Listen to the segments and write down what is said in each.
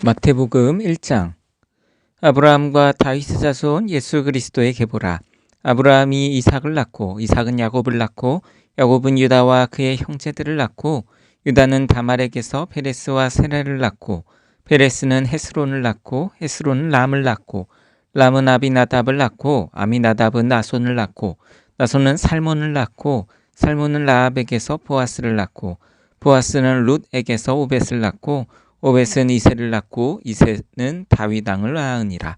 마태복음 1장. 아브라함과 다윗의 자손 예수 그리스도의 계보라. 아브라함이 이삭을 낳고 이삭은 야곱을 낳고 야곱은 유다와 그의 형제들을 낳고 유다는 다말에게서 페레스와 세라를 낳고 페레스는 헤스론을 낳고 헤스론은 람을 낳고 람은 아비나답을 낳고 아미나답은 나손을 낳고 나손은 살몬을 낳고 살몬은 라합에게서 보아스를 낳고 보아스는 룻에게서 오벳을 낳고 오벳은 이새를 낳고 이새는 다윗 왕을 낳으니라.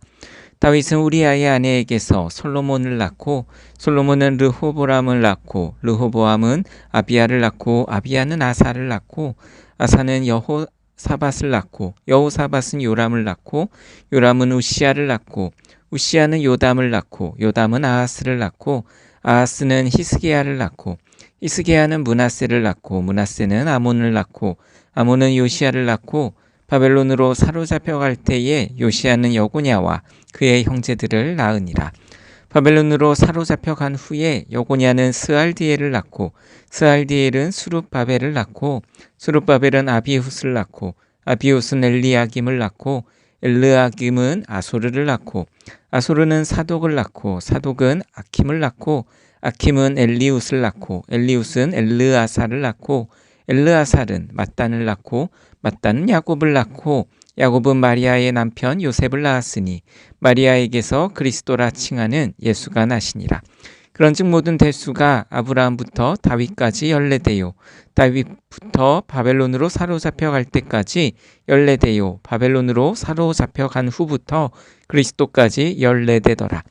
다윗은 우리아의 아내에게서 솔로몬을 낳고 솔로몬은 르호보람을 낳고 르호보암은 아비야를 낳고 아비야는 아사를 낳고 아사는 여호사밧을 낳고 여호사밧은 요람을 낳고 요람은 우시야를 낳고 우시야는 요담을 낳고 요담은 아하스를 낳고 아하스는 히스기야를 낳고 히스기야는 므낫세를 낳고 므낫세는 아몬을 낳고 아몬은 요시야를 낳고 바벨론으로 사로잡혀갈 때에 요시야는 여고냐와 그의 형제들을 낳으니라. 바벨론으로 사로잡혀간 후에 여고냐는 스알디엘을 낳고 스알디엘은 수룹바벨을 낳고 수룹바벨은 아비훗을 낳고 아비훗은 엘리야김을 낳고 엘르아김은 아소르를 낳고 아소르는 사독을 낳고 사독은 아킴을 낳고 아킴은 엘리훗을 낳고 엘리훗은 엘르아살을 낳고 엘르아살은 mat단을 낳고 mat단은 야곱을 낳고 야곱은 마리아의 남편 요셉을 낳았으니 마리아에게서 그리스도라 칭하는 예수가 나시니라. 그런즉 모든 대수가 아브라함부터 다윗까지 14대요 다윗부터 바벨론으로 사로잡혀갈 때까지 14대요 바벨론으로 사로잡혀간 후부터 그리스도까지 14대더라.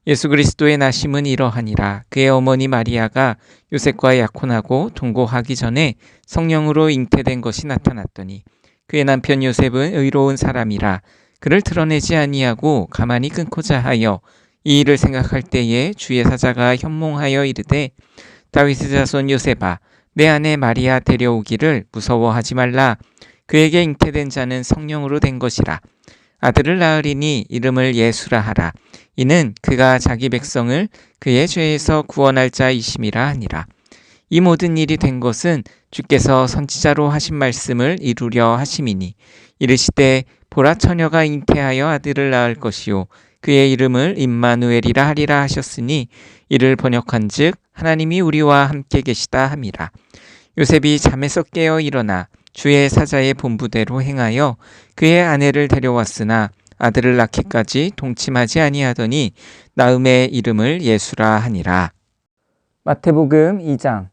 예수 그리스도의 나심은 이러하니라. 그의 어머니 마리아가 요셉과 약혼하고 동거하기 전에 성령으로 잉태된 것이 나타났더니 그의 남편 요셉은 의로운 사람이라 그를 드러내지 아니하고 가만히 끊고자 하여 이 일을 생각할 때에 주의 사자가 현몽하여 이르되 다윗의 자손 요셉아 내 아내 마리아 데려오기를 무서워하지 말라. 그에게 잉태된 자는 성령으로 된 것이라. 아들을 낳으리니 이름을 예수라 하라. 이는 그가 자기 백성을 그의 죄에서 구원할 자이심이라 하니라. 이 모든 일이 된 것은 주께서 선지자로 하신 말씀을 이루려 하심이니 이르시되 보라 처녀가 잉태하여 아들을 낳을 것이요 그의 이름을 임마누엘이라 하리라 하셨으니 이를 번역한즉 하나님이 우리와 함께 계시다 함이라. 요셉이 잠에서 깨어 일어나 주의 사자의 본부대로 행하여 그의 아내를 데려왔으나 아들을 낳기까지 동침하지 아니하더니 낳음의 이름을 예수라 하니라. 마태복음 2장.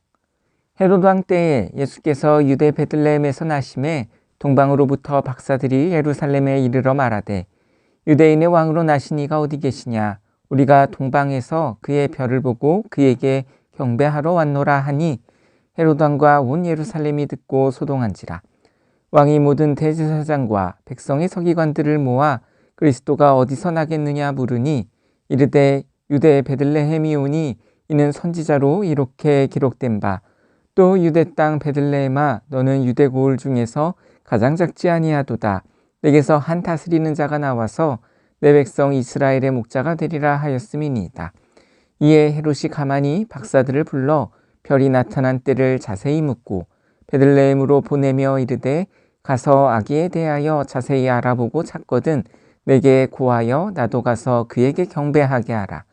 헤롯 왕 때에 예수께서 유대 베들레헴에서 나심에 동방으로부터 박사들이 예루살렘에 이르러 말하되 유대인의 왕으로 나신 이가 어디 계시냐? 우리가 동방에서 그의 별을 보고 그에게 경배하러 왔노라 하니 헤롯 왕과 온 예루살렘이 듣고 소동한지라. 왕이 모든 대제사장과 백성의 서기관들을 모아 그리스도가 어디서 나겠느냐 물으니 이르되 유대 베들레헴이오니 이는 선지자로 이렇게 기록된 바 또 유대 땅 베들레헴아 너는 유대 고을 중에서 가장 작지 아니하도다. 내게서 한 다스리는 자가 나와서 내 백성 이스라엘의 목자가 되리라 하였음이니이다. 이에 헤롯이 가만히 박사들을 불러 별이 나타난 때를 자세히 묻고 베들레헴으로 보내며 이르되 가서 아기에 대하여 자세히 알아보고 찾거든 내게 고하여 나도 가서 그에게 경배하게 하라.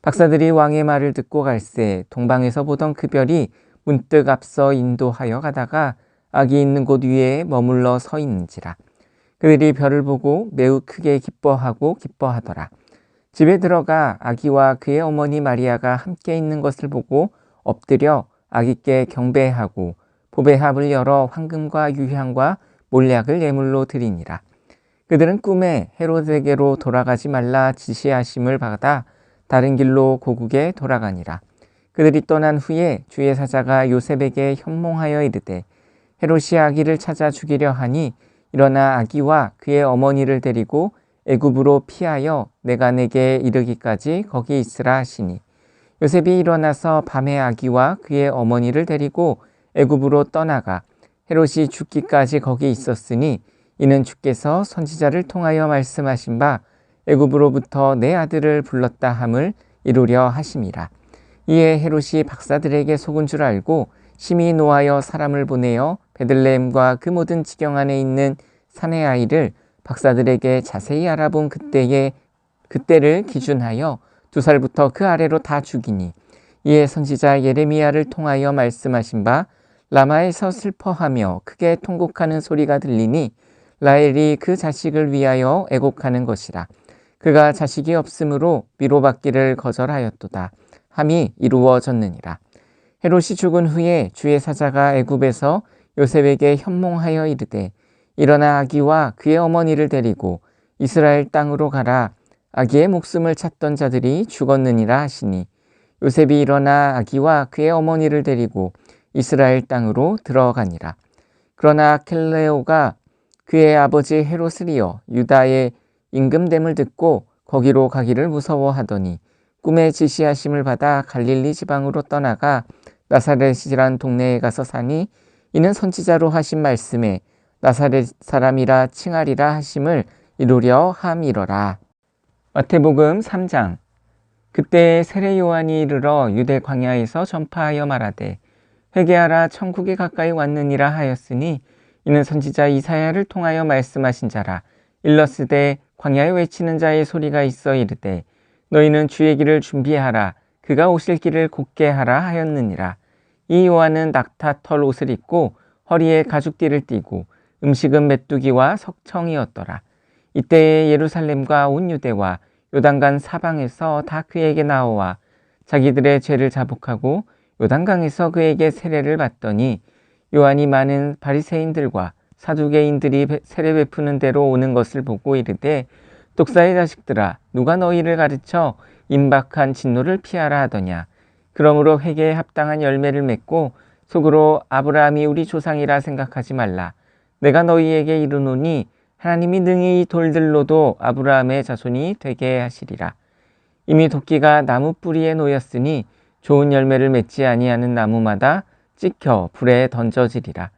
박사들이 왕의 말을 듣고 갈새 동방에서 보던 그 별이 문득 앞서 인도하여 가다가 아기 있는 곳 위에 머물러 서 있는지라. 그들이 별을 보고 매우 크게 기뻐하더라. 집에 들어가 아기와 그의 어머니 마리아가 함께 있는 것을 보고 엎드려 아기께 경배하고 보배합을 열어 황금과 유향과 몰약을 예물로 드리니라. 그들은 꿈에 헤롯에게로 돌아가지 말라 지시하심을 받아 다른 길로 고국에 돌아가니라. 그들이 떠난 후에 주의 사자가 요셉에게 현몽하여 이르되 헤롯이 아기를 찾아 죽이려 하니 일어나 아기와 그의 어머니를 데리고 애굽으로 피하여 내가 내게 이르기까지 거기 있으라 하시니 요셉이 일어나서 밤에 아기와 그의 어머니를 데리고 애굽으로 떠나가 헤롯이 죽기까지 거기 있었으니 이는 주께서 선지자를 통하여 말씀하신 바 애굽으로부터 내 아들을 불렀다 함을 이루려 하심이라. 이에 헤롯이 박사들에게 속은 줄 알고 심히 노하여 사람을 보내어 베들레헴과 그 모든 지경 안에 있는 사내 아이를 박사들에게 자세히 알아본 그때를 기준하여 2살부터 그 아래로 다 죽이니, 이에 선지자 예레미야를 통하여 말씀하신 바 라마에서 슬퍼하며 크게 통곡하는 소리가 들리니 라헬이 그 자식을 위하여 애곡하는 것이라. 그가 자식이 없으므로 위로받기를 거절하였도다 함이 이루어졌느니라. 헤롯이 죽은 후에 주의 사자가 애굽에서 요셉에게 현몽하여 이르되 일어나 아기와 그의 어머니를 데리고 이스라엘 땅으로 가라. 아기의 목숨을 찾던 자들이 죽었느니라 하시니 요셉이 일어나 아기와 그의 어머니를 데리고 이스라엘 땅으로 들어가니라. 그러나 켈레오가 그의 아버지 헤롯을 이어 유다의 임금됨을 듣고 거기로 가기를 무서워하더니 꿈에 지시하심을 받아 갈릴리 지방으로 떠나가 나사렛이란 동네에 가서 사니, 이는 선지자로 하신 말씀에 나사렛 사람이라 칭하리라 하심을 이루려 함이러라. 마태복음 3장. 그때 세례 요한이 이르러 유대 광야에서 전파하여 말하되 회개하라, 천국이 가까이 왔느니라 하였으니, 이는 선지자 이사야를 통하여 말씀하신 자라. 일러스되 광야에 외치는 자의 소리가 있어 이르되 너희는 주의 길을 준비하라, 그가 오실 길을 곧게 하라 하였느니라. 이 요한은 낙타 털 옷을 입고 허리에 가죽띠를 띠고 음식은 메뚜기와 석청이었더라. 이때에 예루살렘과 온 유대와 요단강 사방에서 다 그에게 나와 자기들의 죄를 자복하고 요단강에서 그에게 세례를 받더니, 요한이 많은 바리새인들과 사두개인들이 세례 베푸는 대로 오는 것을 보고 이르되 독사의 자식들아, 누가 너희를 가르쳐 임박한 진노를 피하라 하더냐. 그러므로 회개에 합당한 열매를 맺고 속으로 아브라함이 우리 조상이라 생각하지 말라. 내가 너희에게 이르노니 하나님이 능히 이 돌들로도 아브라함의 자손이 되게 하시리라. 이미 도끼가 나무 뿌리에 놓였으니 좋은 열매를 맺지 아니하는 나무마다 찍혀 불에 던져지리라.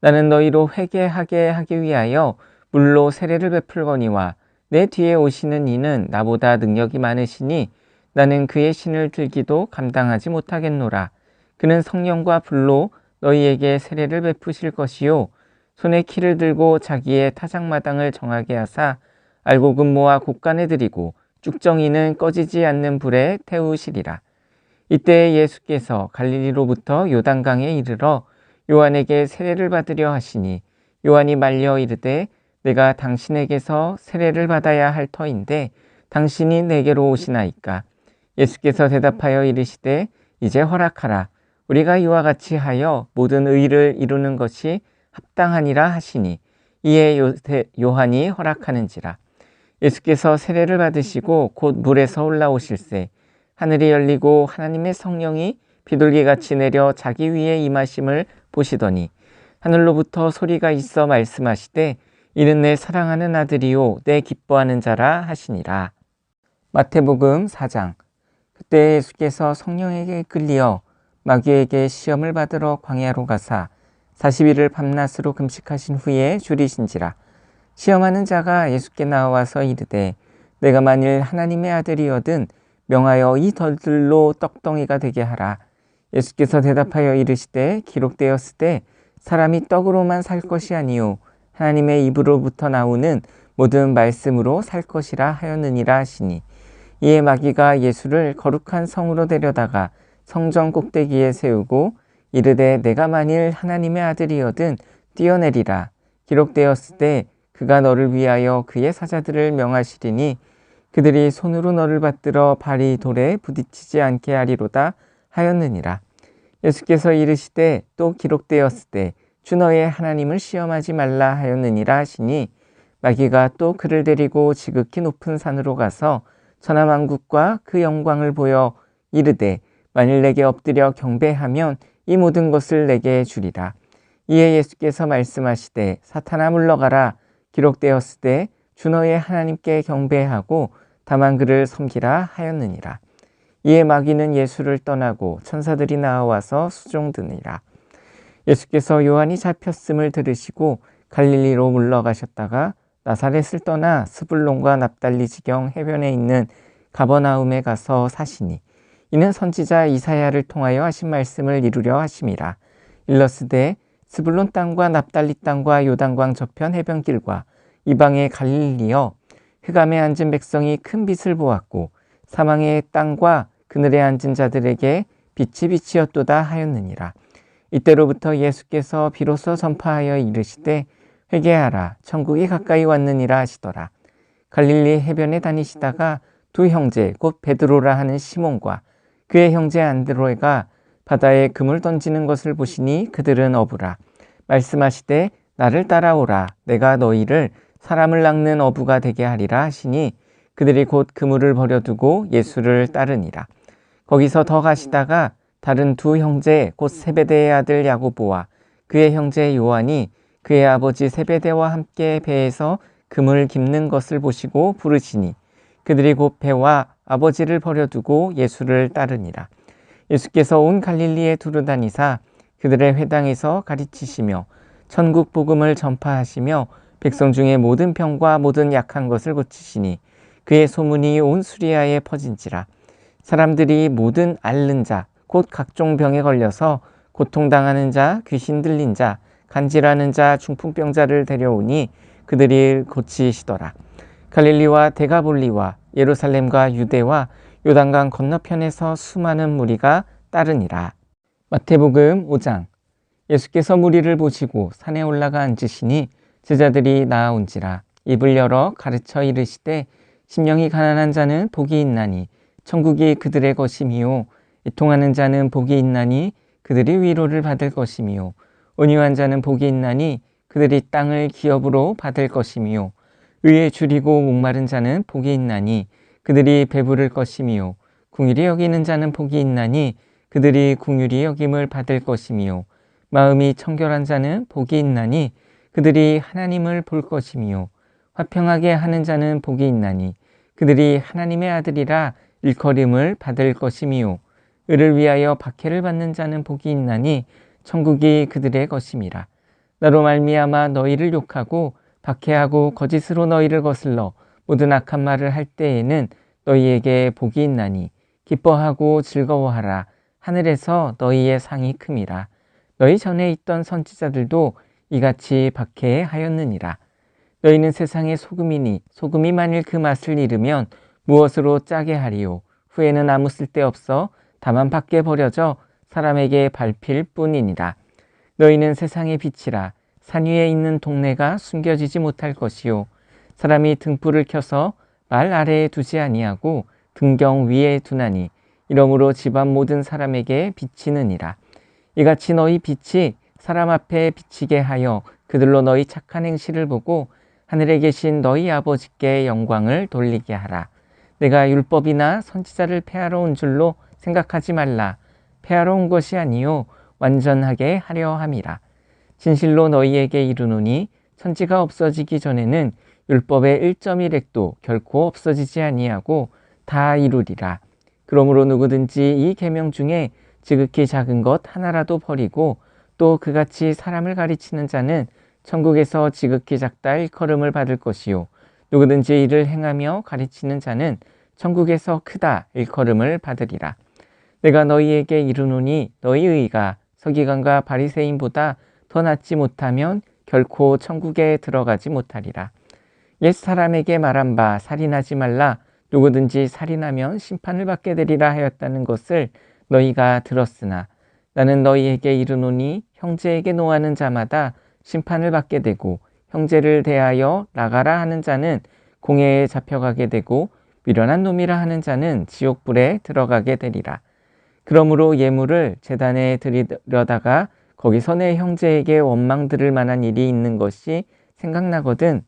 나는 너희로 회개하게 하기 위하여 물로 세례를 베풀거니와 내 뒤에 오시는 이는 나보다 능력이 많으시니 나는 그의 신을 들기도 감당하지 못하겠노라. 그는 성령과 불로 너희에게 세례를 베푸실 것이요, 손에 키를 들고 자기의 타작마당을 정하게 하사 알곡은 모아 곡간에 들이고 쭉정이는 꺼지지 않는 불에 태우시리라. 이때 예수께서 갈릴리로부터 요단강에 이르러 요한에게 세례를 받으려 하시니, 요한이 말려 이르되 내가 당신에게서 세례를 받아야 할 터인데 당신이 내게로 오시나이까. 예수께서 대답하여 이르시되 이제 허락하라. 우리가 이와 같이 하여 모든 의를 이루는 것이 합당하니라 하시니, 이에 요한이 허락하는지라. 예수께서 세례를 받으시고 곧 물에서 올라오실새 하늘이 열리고 하나님의 성령이 비둘기같이 내려 자기 위에 임하심을 보시더니 하늘로부터 소리가 있어 말씀하시되 이는 내 사랑하는 아들이요 내 기뻐하는 자라 하시니라. 마태복음 4장. 그때 예수께서 성령에게 이끌리어 마귀에게 시험을 받으러 광야로 가사 40일을 밤낮으로 금식하신 후에 줄이신지라. 시험하는 자가 예수께 나와서 이르되 내가 만일 하나님의 아들이거든 명하여 이 덜들로 떡덩이가 되게 하라. 예수께서 대답하여 이르시되 기록되었으되 사람이 떡으로만 살 것이 아니요 하나님의 입으로부터 나오는 모든 말씀으로 살 것이라 하였느니라 하시니, 이에 마귀가 예수를 거룩한 성으로 데려다가 성전 꼭대기에 세우고 이르되 내가 만일 하나님의 아들이거든 뛰어내리라. 기록되었으되 그가 너를 위하여 그의 사자들을 명하시리니 그들이 손으로 너를 받들어 발이 돌에 부딪히지 않게 하리로다 하였느니라. 예수께서 이르시되 또 기록되었으되 주 너의 하나님을 시험하지 말라 하였느니라 하시니, 마귀가 또 그를 데리고 지극히 높은 산으로 가서 천하만국과 그 영광을 보여 이르되 만일 내게 엎드려 경배하면 이 모든 것을 내게 주리라. 이에 예수께서 말씀하시되 사탄아 물러가라. 기록되었으되 주 너의 하나님께 경배하고 다만 그를 섬기라 하였느니라. 이에 마귀는 예수를 떠나고 천사들이 나와서 수종드니라. 예수께서 요한이 잡혔음을 들으시고 갈릴리로 물러가셨다가 나사렛을 떠나 스불론과 납달리 지경 해변에 있는 가버나움에 가서 사시니, 이는 선지자 이사야를 통하여 하신 말씀을 이루려 하심이라. 일러스되 스불론 땅과 납달리 땅과 요단강 저편 해변길과 이방의 갈릴리여, 흑암에 앉은 백성이 큰 빛을 보았고 사망의 땅과 그늘에 앉은 자들에게 빛이 빛이었도다 하였느니라. 이때로부터 예수께서 비로소 전파하여 이르시되 회개하라, 천국이 가까이 왔느니라 하시더라. 갈릴리 해변에 다니시다가 두 형제 곧 베드로라 하는 시몬과 그의 형제 안드로가 바다에 금을 던지는 것을 보시니 그들은 어부라. 말씀하시되 나를 따라오라, 내가 너희를 사람을 낚는 어부가 되게 하리라 하시니 그들이 곧 그물을 버려두고 예수를 따르니라. 거기서 더 가시다가 다른 두 형제 곧 세베대의 아들 야고보와 그의 형제 요한이 그의 아버지 세베대와 함께 배에서 금을 깁는 것을 보시고 부르시니 그들이 곧 배와 아버지를 버려두고 예수를 따르니라. 예수께서 온 갈릴리에 두루다니사 그들의 회당에서 가르치시며 천국 복음을 전파하시며 백성 중에 모든 병과 모든 약한 것을 고치시니 그의 소문이 온 수리아에 퍼진지라. 사람들이 모든 앓는 자 곧 각종 병에 걸려서 고통당하는 자, 귀신 들린 자, 간질하는 자, 중풍병자를 데려오니 그들이 고치시더라. 갈릴리와 데가볼리와 예루살렘과 유대와 요단강 건너편에서 수많은 무리가 따르니라. 마태복음 5장. 예수께서 무리를 보시고 산에 올라가 앉으시니 제자들이 나아온지라. 입을 열어 가르쳐 이르시되 심령이 가난한 자는 복이 있나니 천국이 그들의 것이미요, 애통하는 자는 복이 있나니 그들이 위로를 받을 것이미요, 온유한 자는 복이 있나니 그들이 땅을 기업으로 받을 것이미요, 의에 줄이고 목마른 자는 복이 있나니 그들이 배부를 것이미요, 궁휼히 여기는 자는 복이 있나니 그들이 궁휼히 여김을 받을 것이미요, 마음이 청결한 자는 복이 있나니 그들이 하나님을 볼 것이미요, 화평하게 하는 자는 복이 있나니 그들이 하나님의 아들이라 일컬음을 받을 것이미요, 의를 위하여 박해를 받는 자는 복이 있나니 천국이 그들의 것임이라. 나로 말미암아 너희를 욕하고 박해하고 거짓으로 너희를 거슬러 모든 악한 말을 할 때에는 너희에게 복이 있나니 기뻐하고 즐거워하라, 하늘에서 너희의 상이 큼이라. 너희 전에 있던 선지자들도 이같이 박해하였느니라. 너희는 세상의 소금이니 소금이 만일 그 맛을 잃으면 무엇으로 짜게 하리요, 후에는 아무 쓸데없어 다만 밖에 버려져 사람에게 밟힐 뿐이니라. 너희는 세상의 빛이라. 산 위에 있는 동네가 숨겨지지 못할 것이요, 사람이 등불을 켜서 말 아래에 두지 아니하고 등경 위에 두나니 이러므로 집안 모든 사람에게 비치느니라. 이같이 너희 빛이 사람 앞에 비치게 하여 그들로 너희 착한 행실을 보고 하늘에 계신 너희 아버지께 영광을 돌리게 하라. 내가 율법이나 선지자를 폐하러 온 줄로 생각하지 말라. 폐하러 온 것이 아니요 완전하게 하려 함이라. 진실로 너희에게 이르노니 천지가 없어지기 전에는 율법의 1.1획도 결코 없어지지 아니하고 다 이루리라. 그러므로 누구든지 이 계명 중에 지극히 작은 것 하나라도 버리고 또 그같이 사람을 가르치는 자는 천국에서 지극히 작다 일컬음을 받을 것이요, 누구든지 이를 행하며 가르치는 자는 천국에서 크다 일컬음을 받으리라. 내가 너희에게 이르노니 너희 의가 서기관과 바리새인보다 더 낫지 못하면 결코 천국에 들어가지 못하리라. 옛 사람에게 말한 바 살인하지 말라, 누구든지 살인하면 심판을 받게 되리라 하였다는 것을 너희가 들었으나 나는 너희에게 이르노니 형제에게 노하는 자마다 심판을 받게 되고 형제를 대하여 나가라 하는 자는 공회에 잡혀가게 되고 미련한 놈이라 하는 자는 지옥불에 들어가게 되리라. 그러므로 예물을 제단에 드리려다가 거기서 내 형제에게 원망 들을 만한 일이 있는 것이 생각나거든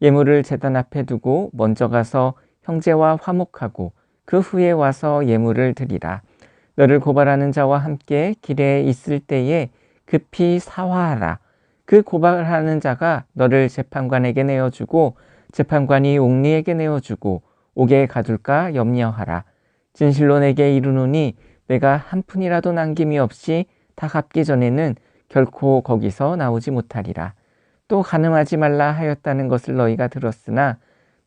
예물을 제단 앞에 두고 먼저 가서 형제와 화목하고 그 후에 와서 예물을 드리라. 너를 고발하는 자와 함께 길에 있을 때에 급히 사화하라. 그 고발하는 자가 너를 재판관에게 내어주고 재판관이 옥리에게 내어주고 옥에 가둘까 염려하라. 진실로 내게 이르노니 내가 한 푼이라도 남김이 없이 다 갚기 전에는 결코 거기서 나오지 못하리라. 또 간음하지 말라 하였다는 것을 너희가 들었으나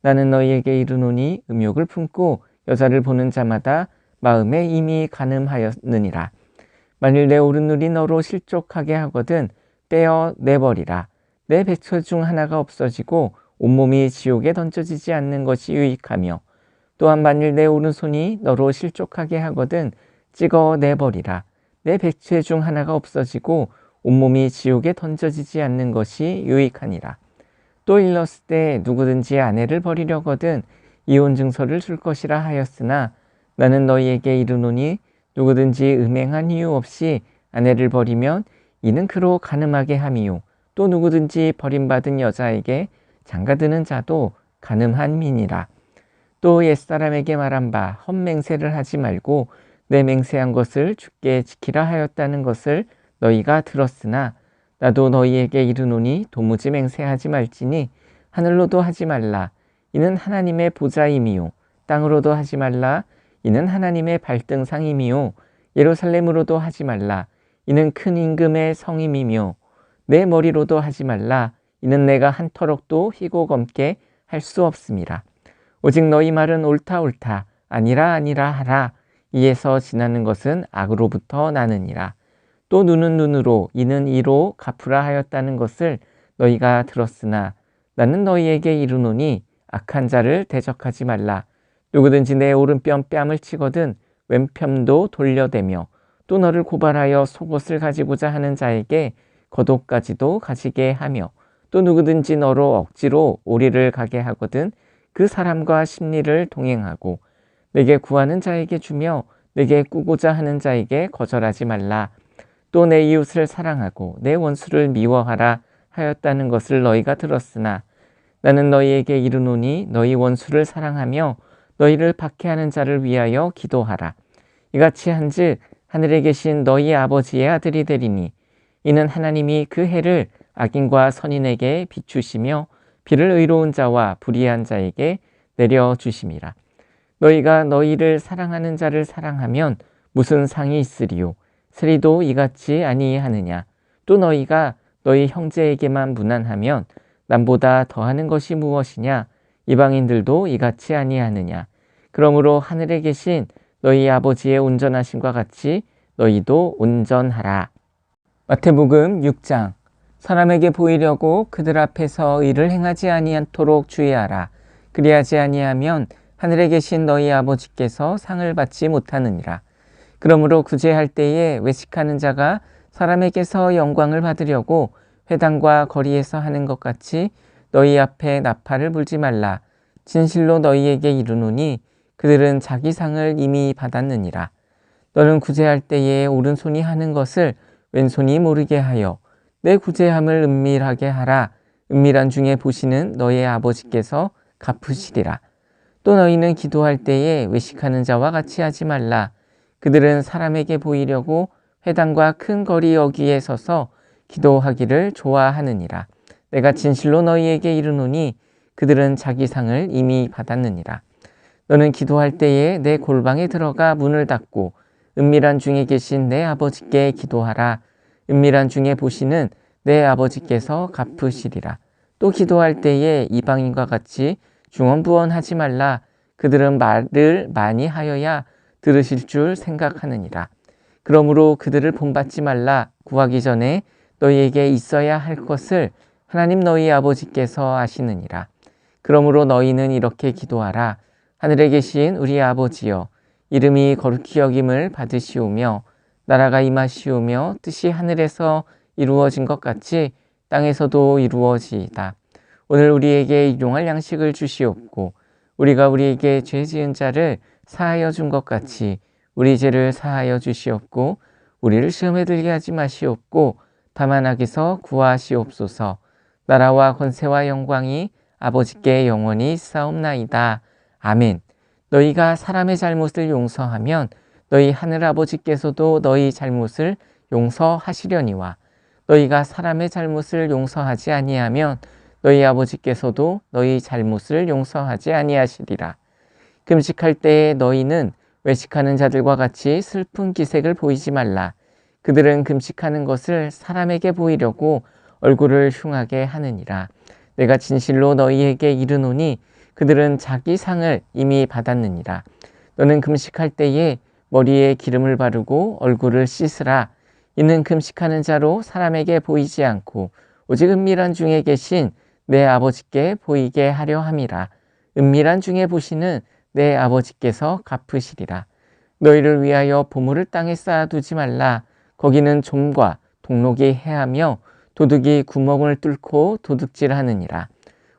나는 너희에게 이르노니 음욕을 품고 여자를 보는 자마다 마음에 이미 간음하였느니라. 만일 내 오른눈이 너로 실족하게 하거든 떼어 내버리라. 내 백처 중 하나가 없어지고 온몸이 지옥에 던져지지 않는 것이 유익하며, 또한 만일 내 오른손이 너로 실족하게 하거든 찍어 내버리라. 내 백체 중 하나가 없어지고 온몸이 지옥에 던져지지 않는 것이 유익하니라. 또 일렀을 때 누구든지 아내를 버리려거든 이혼 증서를 줄 것이라 하였으나 나는 너희에게 이르노니 누구든지 음행한 이유 없이 아내를 버리면 이는 그로 간음하게 함이요, 또 누구든지 버림받은 여자에게 장가드는 자도 간음한 민이라. 또 옛사람에게 말한 바 헛맹세를 하지 말고 내 맹세한 것을 주께 지키라 하였다는 것을 너희가 들었으나 나도 너희에게 이르노니 도무지 맹세하지 말지니 하늘로도 하지 말라. 이는 하나님의 보좌임이요, 땅으로도 하지 말라. 이는 하나님의 발등상임이요, 예루살렘으로도 하지 말라. 이는 큰 임금의 성임이며 내 머리로도 하지 말라. 이는 내가 한 터럭도 희고 검게 할 수 없음이라. 오직 너희 말은 옳다 옳다 아니라 아니라 하라. 이에서 지나는 것은 악으로부터 나느니라. 또 눈은 눈으로 이는 이로 갚으라 하였다는 것을 너희가 들었으나 나는 너희에게 이르노니 악한 자를 대적하지 말라. 누구든지 내 오른편 뺨을 치거든 왼편도 돌려대며 또 너를 고발하여 속옷을 가지고자 하는 자에게 겉옷까지도 가지게 하며 또 누구든지 너로 억지로 오리를 가게 하거든 그 사람과 심리를 동행하고 내게 구하는 자에게 주며 내게 꾸고자 하는 자에게 거절하지 말라. 또 내 이웃을 사랑하고 내 원수를 미워하라 하였다는 것을 너희가 들었으나 나는 너희에게 이르노니 너희 원수를 사랑하며 너희를 박해하는 자를 위하여 기도하라. 이같이 한즉 하늘에 계신 너희 아버지의 아들이 되리니 이는 하나님이 그 해를 악인과 선인에게 비추시며 비를 의로운 자와 불의한 자에게 내려주심이라. 너희가 너희를 사랑하는 자를 사랑하면 무슨 상이 있으리요? 세리도 이같이 아니하느냐? 또 너희가 너희 형제에게만 무난하면 남보다 더하는 것이 무엇이냐? 이방인들도 이같이 아니하느냐? 그러므로 하늘에 계신 너희 아버지의 온전하심과 같이 너희도 온전하라. 마태복음 6장. 사람에게 보이려고 그들 앞에서 일을 행하지 아니하도록 주의하라. 그리하지 아니하면 하늘에 계신 너희 아버지께서 상을 받지 못하느니라. 그러므로 구제할 때에 외식하는 자가 사람에게서 영광을 받으려고 회당과 거리에서 하는 것 같이 너희 앞에 나팔을 불지 말라. 진실로 너희에게 이르노니 그들은 자기 상을 이미 받았느니라. 너는 구제할 때에 오른손이 하는 것을 왼손이 모르게 하여 내 구제함을 은밀하게 하라. 은밀한 중에 보시는 너의 아버지께서 갚으시리라. 또 너희는 기도할 때에 외식하는 자와 같이 하지 말라. 그들은 사람에게 보이려고 회당과 큰 거리 여기에 서서 기도하기를 좋아하느니라. 내가 진실로 너희에게 이르노니 그들은 자기 상을 이미 받았느니라. 너는 기도할 때에 내 골방에 들어가 문을 닫고 은밀한 중에 계신 내 아버지께 기도하라. 은밀한 중에 보시는 내 아버지께서 갚으시리라. 또 기도할 때에 이방인과 같이 중언부언하지 말라. 그들은 말을 많이 하여야 들으실 줄 생각하느니라. 그러므로 그들을 본받지 말라. 구하기 전에 너희에게 있어야 할 것을 하나님 너희 아버지께서 아시느니라. 그러므로 너희는 이렇게 기도하라. 하늘에 계신 우리 아버지여, 이름이 거룩히 여김을 받으시오며 나라가 임하시오며 뜻이 하늘에서 이루어진 것 같이 땅에서도 이루어지이다. 오늘 우리에게 일용할 양식을 주시옵고 우리가 우리에게 죄 지은 자를 사하여 준 것 같이 우리 죄를 사하여 주시옵고 우리를 시험에 들게 하지 마시옵고 다만 악에서 구하시옵소서. 나라와 권세와 영광이 아버지께 영원히 있사옵나이다. 아멘. 너희가 사람의 잘못을 용서하면 너희 하늘 아버지께서도 너희 잘못을 용서하시려니와 너희가 사람의 잘못을 용서하지 아니하면 너희 아버지께서도 너희 잘못을 용서하지 아니하시리라. 금식할 때에 너희는 외식하는 자들과 같이 슬픈 기색을 보이지 말라. 그들은 금식하는 것을 사람에게 보이려고 얼굴을 흉하게 하느니라. 내가 진실로 너희에게 이르노니 그들은 자기 상을 이미 받았느니라. 너는 금식할 때에 머리에 기름을 바르고 얼굴을 씻으라. 이는 금식하는 자로 사람에게 보이지 않고 오직 은밀한 중에 계신 내 아버지께 보이게 하려 함이라. 은밀한 중에 보시는 내 아버지께서 갚으시리라. 너희를 위하여 보물을 땅에 쌓아두지 말라. 거기는 좀과 동록이 해하며 도둑이 구멍을 뚫고 도둑질하느니라.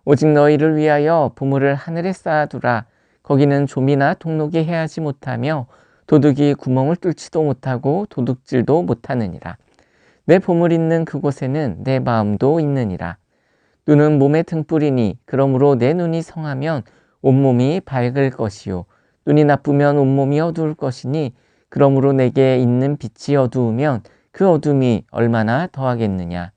오직 너희를 위하여 보물을 하늘에 쌓아두라. 거기는 좀이나 동록이 해하지 못하며 도둑이 구멍을 뚫지도 못하고 도둑질도 못하느니라. 내 보물 있는 그곳에는 내 마음도 있느니라. 눈은 몸의 등불이니 그러므로 내 눈이 성하면 온몸이 밝을 것이요 눈이 나쁘면 온몸이 어두울 것이니 그러므로 내게 있는 빛이 어두우면 그 어둠이 얼마나 더하겠느냐.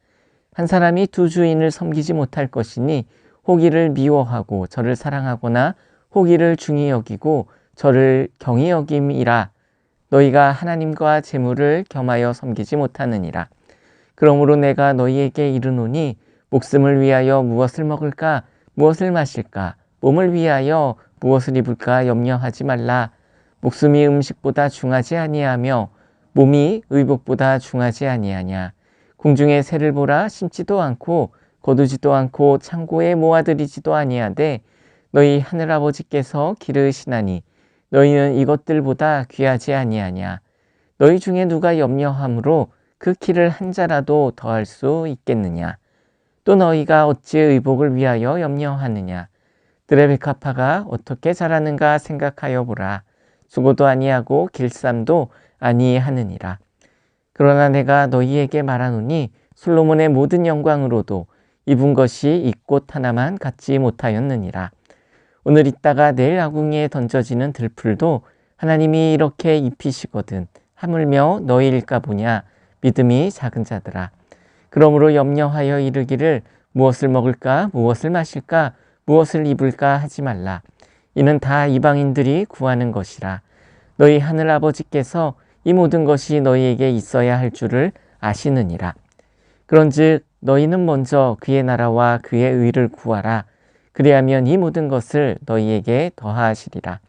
한 사람이 두 주인을 섬기지 못할 것이니 혹이를 미워하고 저를 사랑하거나 혹이를 중히 여기고 저를 경히 여김이라. 너희가 하나님과 재물을 겸하여 섬기지 못하느니라. 그러므로 내가 너희에게 이르노니 목숨을 위하여 무엇을 먹을까 무엇을 마실까 몸을 위하여 무엇을 입을까 염려하지 말라. 목숨이 음식보다 중하지 아니하며 몸이 의복보다 중하지 아니하냐. 공중의 새를 보라. 심지도 않고 거두지도 않고 창고에 모아들이지도 아니하되 너희 하늘아버지께서 기르시나니 너희는 이것들보다 귀하지 아니하냐. 너희 중에 누가 염려함으로 그 키를 한 자라도 더할 수 있겠느냐. 또 너희가 어찌 의복을 위하여 염려하느냐. 들의 백합화가 어떻게 자라는가 생각하여 보라. 수고도 아니하고 길쌈도 아니하느니라. 그러나 내가 너희에게 말하노니 솔로몬의 모든 영광으로도 입은 것이 이 꽃 하나만 갖지 못하였느니라. 오늘 있다가 내일 아궁이에 던져지는 들풀도 하나님이 이렇게 입히시거든 하물며 너희일까 보냐. 믿음이 작은 자들아. 그러므로 염려하여 이르기를 무엇을 먹을까 무엇을 마실까 무엇을 입을까 하지 말라. 이는 다 이방인들이 구하는 것이라. 너희 하늘 아버지께서 이 모든 것이 너희에게 있어야 할 줄을 아시느니라. 그런즉 너희는 먼저 그의 나라와 그의 의를 구하라. 그리하면 이 모든 것을 너희에게 더하시리라.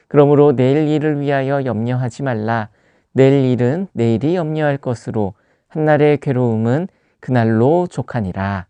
그러므로 내일 일을 위하여 염려하지 말라. 내일 일은 내일이 염려할 것으로 한날의 괴로움은 그날로 족하니라.